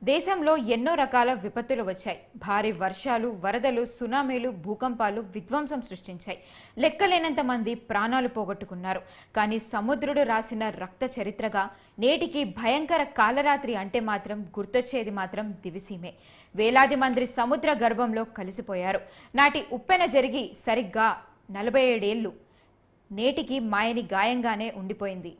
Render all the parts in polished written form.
దేశంలో ఎన్నో రకాల విపత్తులు వచ్చాయి. భారీ వర్షాలు, వరదలు, సునామీలు, భూకంపాలు విధ్వంసం సృష్టించాయి. లెక్కలేనంత మంది ప్రాణాలు పోగొట్టుకున్నారు. కానీ సముద్రుడు రాసిన రక్త చరిత్రగా నేటికి భయంకర కాలరాత్రి అంటే మాత్రం గుర్తొచ్చేది మాత్రం దివిసీమే. వేలాది మంది సముద్ర గర్భంలో కలిసిపోయారు. నాటి ఉప్పెన జరిగి సరిగ్గా 47 ఏళ్లు నేటికి మాయని గాయంగానే ఉండిపోయింది.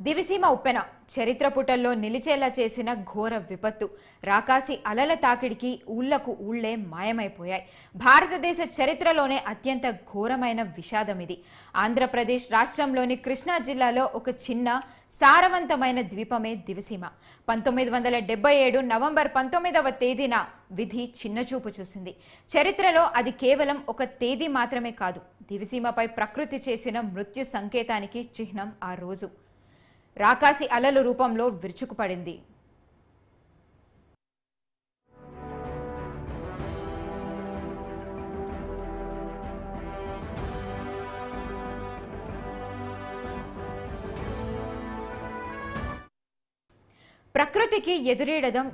దివిసీమ ఉప్పెన చరిత్ర పుటల్లో నిలిచేలా చేసిన ఘోర విపత్తు. రాకాసి అలల తాకిడికి ఊళ్లకు ఊళ్లే మాయమైపోయాయి. భారతదేశ చరిత్రలోనే అత్యంత ఘోరమైన విషాదం ఇది. ఆంధ్రప్రదేశ్ రాష్ట్రంలోని కృష్ణా జిల్లాలో ఒక చిన్న సారవంతమైన ద్వీపమే దివిసీమ. 1977 నవంబర్ 19వ తేదీన విధి చిన్నచూపు చూసింది. చరిత్రలో అది కేవలం ఒక తేదీ మాత్రమే కాదు, దివిసీమపై ప్రకృతి చేసిన మృత్యు సంకేతానికి చిహ్నం. ఆ రోజు రాకాసి అలల రూపంలో విరుచుకుపడింది. ప్రకృతికి ఎదురీడడం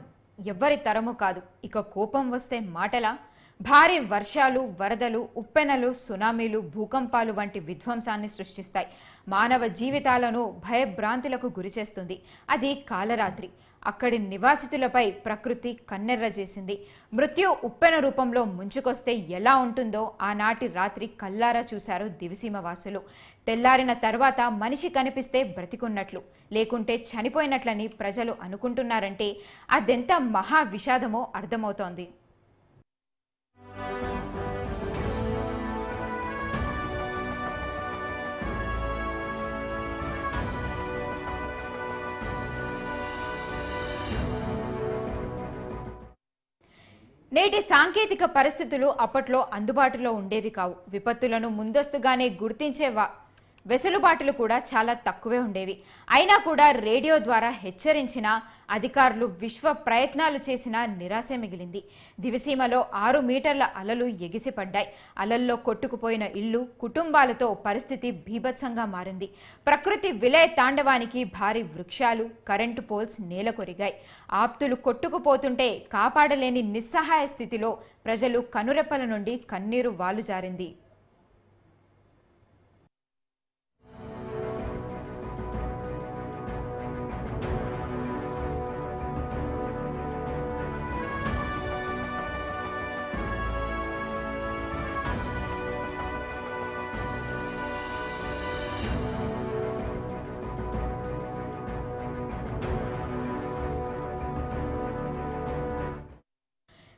ఎవ్వరి తరము కాదు. ఇక కోపం వస్తే మాటలా? భారీ వర్షాలు, వరదలు, ఉప్పెనలు, సునామీలు, భూకంపాలు వంటి విధ్వంసాన్ని సృష్టిస్తాయి. మానవ జీవితాలను భయభ్రాంతులకు గురిచేస్తుంది. అది కాలరాత్రి. అక్కడి నివాసితులపై ప్రకృతి కన్నెర్ర చేసింది. మృత్యు ఉప్పెన రూపంలో ముంచుకొస్తే ఎలా ఉంటుందో ఆనాటి రాత్రి కల్లారా చూశారు దివిసీమ వాసులు. తెల్లారిన తర్వాత మనిషి కనిపిస్తే బ్రతికున్నట్లు, లేకుంటే చనిపోయినట్లని ప్రజలు అనుకుంటున్నారంటే అదెంత మహా విషాదమో అర్థమవుతోంది. నేటి సాంకేతిక పరిస్థితులు అప్పట్లో అందుబాటులో ఉండేవి కావు. విపత్తులను ముందస్తుగానే గుర్తించే వెసులుబాటులు కూడా చాలా తక్కువే ఉండేవి. అయినా కూడా రేడియో ద్వారా హెచ్చరించిన అధికారులు విశ్వ ప్రయత్నాలు చేసినా నిరాశే మిగిలింది. దివిసీమలో 6 మీటర్ల అలలు ఎగిసిపడ్డాయి. అలల్లో కొట్టుకుపోయిన ఇళ్లు, కుటుంబాలతో పరిస్థితి బీభత్సంగా మారింది. ప్రకృతి విలయ తాండవానికి భారీ వృక్షాలు, కరెంటు పోల్స్ నేలకొరిగాయి. ఆప్తులు కొట్టుకుపోతుంటే కాపాడలేని నిస్సహాయ స్థితిలో ప్రజలు కనురెప్పల నుండి కన్నీరు వాలుజారింది.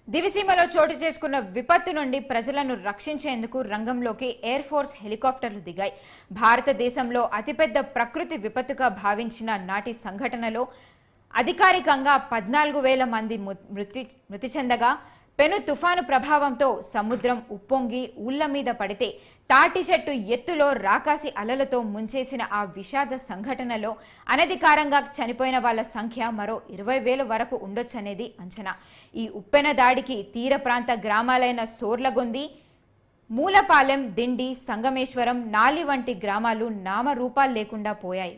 దివిసీమలో చోటు చేసుకున్న విపత్తు నుండి ప్రజలను రక్షించేందుకు రంగంలోకి ఎయిర్ ఫోర్స్ హెలికాప్టర్లు దిగాయి. భారతదేశంలో అతిపెద్ద ప్రకృతి విపత్తుగా భావించిన నాటి సంఘటనలో అధికారికంగా 14,000 మంది మృతి చెందగా, పెను తుఫాను ప్రభావంతో సముద్రం ఉప్పొంగి ఊళ్ల మీద పడితే తాటి చెట్టు ఎత్తులో రాకాసి అలలతో ముంచేసిన ఆ విషాద సంఘటనలో అనధికారంగా చనిపోయిన వాళ్ళ సంఖ్య మరో 20,000 వరకు ఉండొచ్చనేది అంచనా. ఈ ఉప్పెన దాడికి తీర ప్రాంత గ్రామాలైన సోర్లగొంది, మూలపాలెం, దిండి, సంగమేశ్వరం, నాలి వంటి గ్రామాలు నామరూపాలు లేకుండా పోయాయి.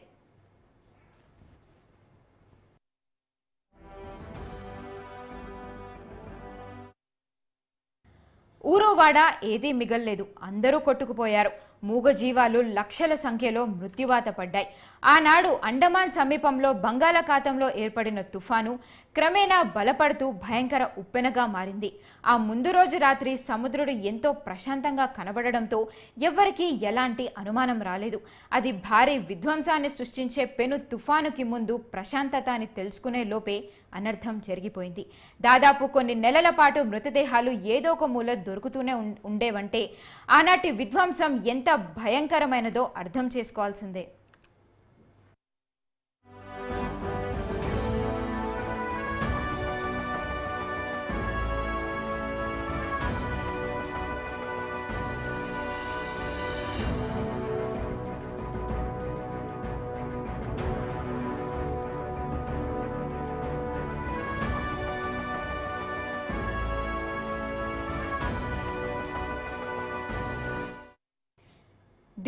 ఊరోవాడ ఏదీ మిగల్లేదు. అందరూ కొట్టుకుపోయారు. మూగజీవాలు లక్షల సంఖ్యలో మృత్యువాత పడ్డాయి. ఆనాడు అండమాన్ సమీపంలో బంగాళాఖాతంలో ఏర్పడిన తుఫాను క్రమేణా బలపడుతూ భయంకర ఉప్పెనగా మారింది. ఆ ముందు రోజు రాత్రి సముద్రుడు ఎంతో ప్రశాంతంగా కనబడడంతో ఎవ్వరికీ ఎలాంటి అనుమానం రాలేదు. అది భారీ విధ్వంసాన్ని సృష్టించే పెను తుఫానుకి ముందు ప్రశాంతత అని తెలుసుకునే లోపే అనర్థం జరిగిపోయింది. దాదాపు కొన్ని నెలల పాటు మృతదేహాలు ఏదో ఒక మూల దొరుకుతూనే ఉండేవంటే ఆనాటి విధ్వంసం ఎంత భయంకరమైనదో అర్థం చేసుకోవాల్సిందే.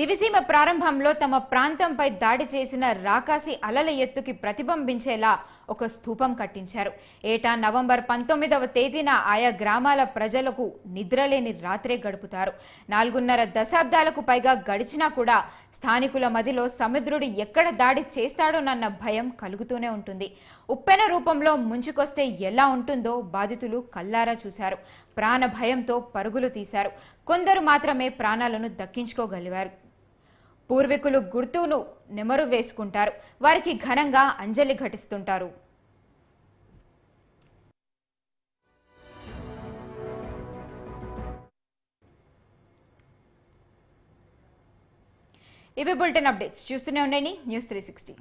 దివిసీమ ప్రారంభంలో తమ ప్రాంతంపై దాడి చేసిన రాకాసి అలల ఎత్తుకి ప్రతిబింబించేలా ఒక స్తూపం కట్టించారు. ఏటా నవంబర్ 19వ తేదీన ఆయా గ్రామాల ప్రజలకు నిద్రలేని రాత్రే గడుపుతారు. 4.5 దశాబ్దాలకు పైగా గడిచినా కూడా స్థానికుల మదిలో సముద్రుడు ఎక్కడ దాడి చేస్తాడోనన్న భయం కలుగుతూనే ఉంటుంది. ఉప్పెన రూపంలో ముంచుకొస్తే ఎలా ఉంటుందో బాధితులు కల్లారా చూశారు. ప్రాణ భయంతో పరుగులు తీశారు. కొందరు మాత్రమే ప్రాణాలను దక్కించుకోగలిగారు. పూర్వీకులు గుర్తును నెమరు వేసుకుంటారు. వారికి ఘనంగా అంజలి ఘటిస్తుంటారు. ఇవి బులెటిన్ అప్డేట్స్. చూస్తూనే ఉండండి న్యూస్ 360.